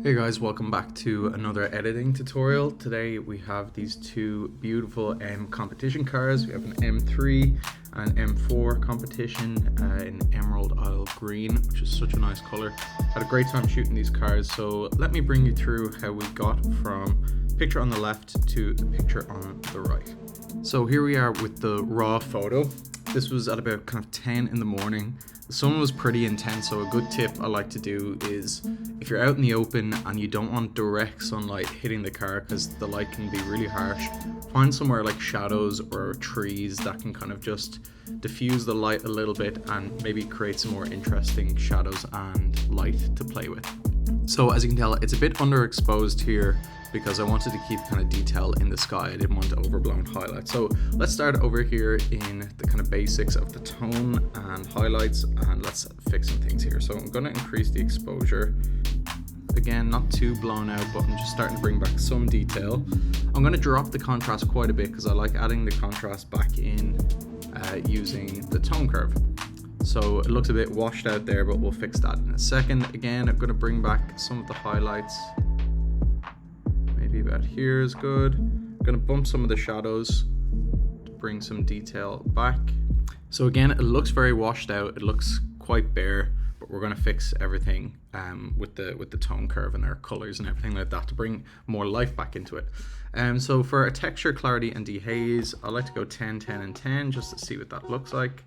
Hey guys, welcome back to another editing tutorial. Today we have these two beautiful competition cars. We have an M3 and M4 competition in Emerald Isle Green, which is such a nice color. Had a great time shooting these cars, so let me bring you through how we got from picture on the left to the picture on the right. So here we are with the raw photo. This was at about kind of 10 in the morning. The sun was pretty intense, so a good tip I like to do is if you're out in the open and you don't want direct sunlight hitting the car because the light can be really harsh, find somewhere like shadows or trees that can kind of just diffuse the light a little bit and maybe create some more interesting shadows and light to play with. So as you can tell, it's a bit underexposed here because I wanted to keep kind of detail in the sky. I didn't want overblown highlights. So let's start over here in the kind of basics of the tone and highlights, and let's fix some things here. So I'm going to increase the exposure. Again, not too blown out, but I'm just starting to bring back some detail. I'm going to drop the contrast quite a bit because I like adding the contrast back in using the tone curve. So it looks a bit washed out there, but we'll fix that in a second. Again, I'm going to bring back some of the highlights. Maybe about here is good. I'm going to bump some of the shadows to bring some detail back. So again, it looks very washed out. It looks quite bare, but we're going to fix everything with the tone curve and our colors and everything like that to bring more life back into it. So for a texture, clarity, and dehaze, I like to go 10, 10, and 10 just to see what that looks like.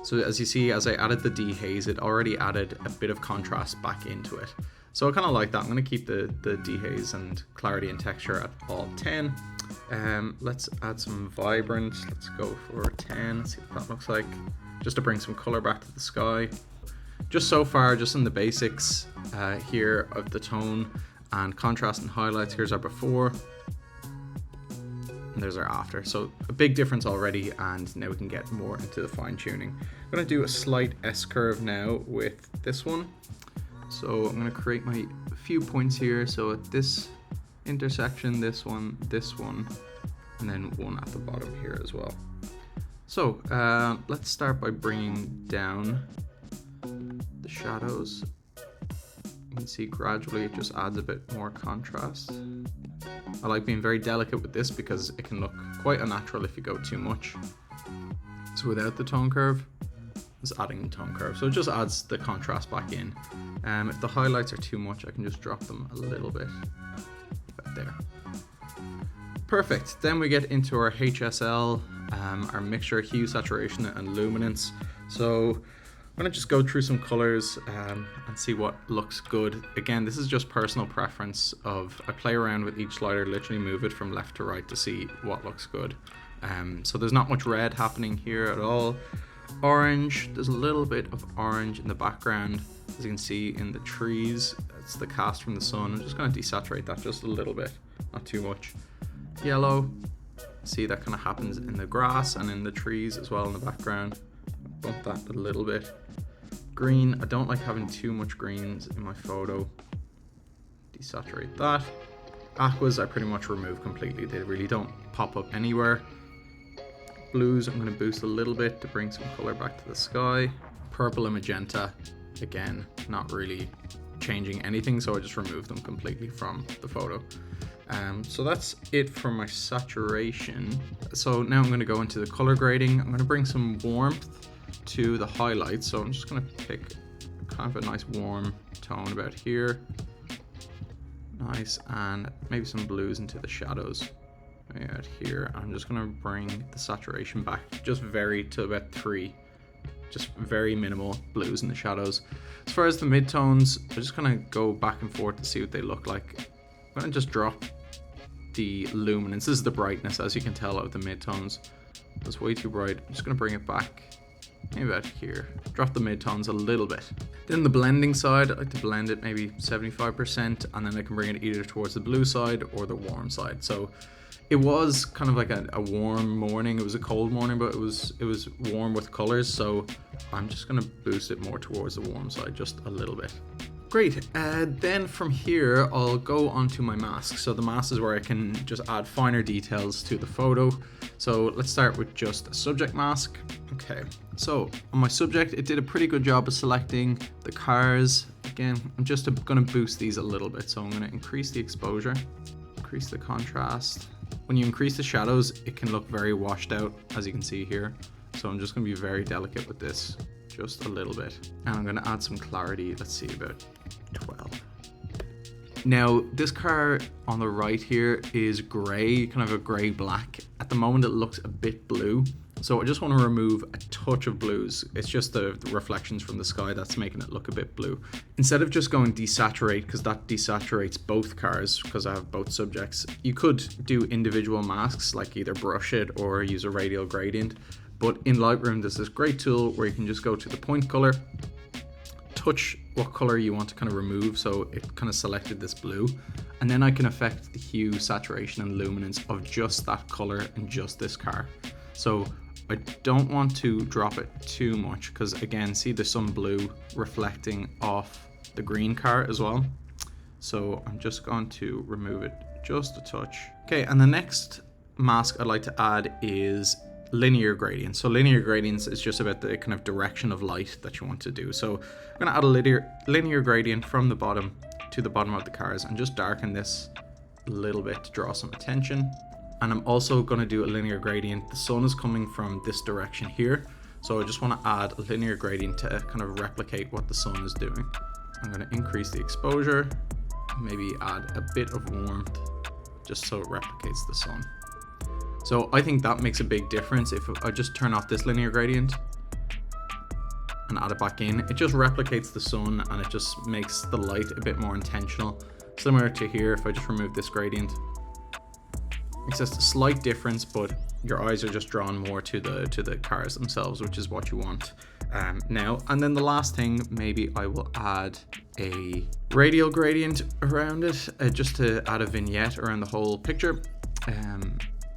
So as you see, as I added the dehaze, it already added a bit of contrast back into it. So I kind of like that. I'm going to keep the dehaze and clarity and texture at all 10. Let's add some vibrant. Let's go for 10. Let's see what that looks like. Just to bring some color back to the sky. Just so far, just in the basics here of the tone and contrast and highlights. Here's our before. And there's our after. So a big difference already, and now we can get more into the fine tuning. I'm going to do a slight S curve now with this one. So I'm going to create my few points here. So at this intersection, this one, and then one at the bottom here as well. So let's start by bringing down the shadows. You can see gradually it just adds a bit more contrast. I like being very delicate with this because it can look quite unnatural if you go too much. So without the tone curve, just adding the tone curve. So it just adds the contrast back in. If the highlights are too much, I can just drop them a little bit. About there. Perfect. Then we get into our HSL, our mixture, hue, saturation, and luminance. So I'm going to just go through some colors and see what looks good. Again, this is just personal preference of I play around with each slider, literally move it from left to right to see what looks good. So there's not much red happening here at all. Orange, there's a little bit of orange in the background, as you can see in the trees. That's the cast from the sun. I'm just going to desaturate that just a little bit, not too much. Yellow, see that kind of happens in the grass and in the trees as well in the background. Bump that a little bit. Green, I don't like having too much greens in my photo. Desaturate that. Aquas I pretty much remove completely. They really don't pop up anywhere. Blues I'm going to boost a little bit to bring some color back to the sky. Purple and magenta, again, not really changing anything, so I just remove them completely from the photo. So that's it for my saturation. So now I'm going to go into the color grading. I'm going to bring some warmth to the highlights, so I'm just going to pick kind of a nice warm tone about here. Nice, and maybe some blues into the shadows. Out here, I'm just going to bring the saturation back just very to about 3, just very minimal blues in the shadows. As far as the midtones, I'm just going to go back and forth to see what they look like. I'm going to just drop the luminance. This is the brightness, as you can tell, of the midtones. It's way too bright. I'm just going to bring it back maybe about here. Drop the midtones a little bit. Then the blending side, I like to blend it maybe 75%, and then I can bring it either towards the blue side or the warm side. So it was kind of like a warm morning. It was a cold morning, but it was warm with colors. So I'm just going to boost it more towards the warm side just a little bit. Great, then from here I'll go onto my mask. So the mask is where I can just add finer details to the photo. So let's start with just a subject mask. Okay, so on my subject, it did a pretty good job of selecting the cars. Again, I'm just gonna boost these a little bit. So I'm gonna increase the exposure, increase the contrast. When you increase the shadows, it can look very washed out, as you can see here. So I'm just gonna be very delicate with this, just a little bit. And I'm gonna add some clarity, let's see, about 12. Now, this car on the right here is gray, kind of a gray black. At the moment, it looks a bit blue. So I just want to remove a touch of blues. It's just the reflections from the sky that's making it look a bit blue. Instead of just going desaturate, because that desaturates both cars, because I have both subjects, you could do individual masks, like either brush it or use a radial gradient. But in Lightroom, there's this great tool where you can just go to the point color, touch what color you want to kind of remove, so it kind of selected this blue, and then I can affect the hue, saturation and luminance of just that color and just this car. So I don't want to drop it too much, because again, see there's some blue reflecting off the green car as well. So I'm just going to remove it just a touch. Okay, and the next mask I'd like to add is linear gradients. So linear gradients is just about the kind of direction of light that you want to do. So I'm going to add a linear gradient from the bottom to the bottom of the cars and just darken this a little bit to draw some attention. And I'm also going to do a linear gradient. The sun is coming from this direction here, so I just want to add a linear gradient to kind of replicate what the sun is doing. I'm going to increase the exposure, maybe add a bit of warmth just so it replicates the sun. So I think that makes a big difference. If I just turn off this linear gradient and add it back in, it just replicates the sun and it just makes the light a bit more intentional. Similar to here, if I just remove this gradient, it's just a slight difference, but your eyes are just drawn more to the cars themselves, which is what you want now. And then the last thing, maybe I will add a radial gradient around it, just to add a vignette around the whole picture.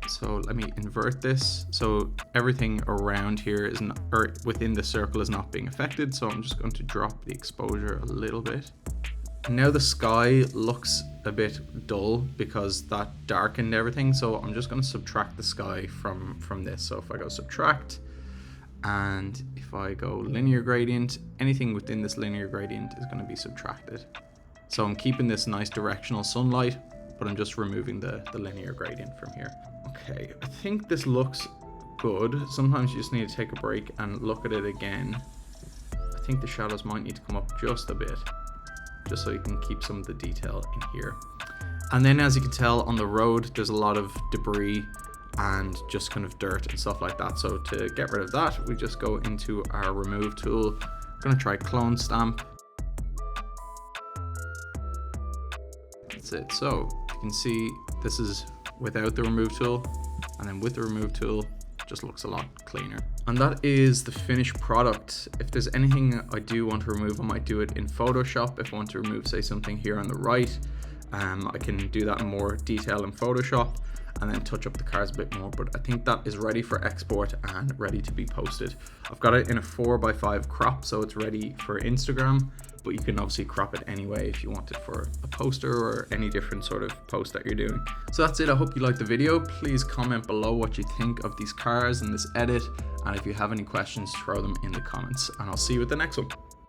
So let me invert this. So everything around here is not, or within the circle is not being affected. So I'm just going to drop the exposure a little bit. Now the sky looks a bit dull because that darkened everything. So I'm just going to subtract the sky from this. So if I go subtract, and if I go linear gradient, anything within this linear gradient is going to be subtracted. So I'm keeping this nice directional sunlight, but I'm just removing the linear gradient from here. Okay, I think this looks good. Sometimes you just need to take a break and look at it again. I think the shadows might need to come up just a bit, just so you can keep some of the detail in here. And then as you can tell on the road, there's a lot of debris and just kind of dirt and stuff like that. So to get rid of that, we just go into our remove tool. I'm gonna try clone stamp. That's it. So you can see this is without the remove tool, and then with the remove tool, it just looks a lot cleaner. And that is the finished product. If there's anything I do want to remove, I might do it in Photoshop. If I want to remove, say, something here on the right, I can do that in more detail in Photoshop and then touch up the cars a bit more. But I think that is ready for export and ready to be posted. I've got it in a 4:5 crop, so it's ready for Instagram, but you can obviously crop it anyway if you want it for a poster or any different sort of post that you're doing. So that's it. I hope you liked the video. Please comment below what you think of these cars and this edit. And if you have any questions, throw them in the comments, and I'll see you with the next one.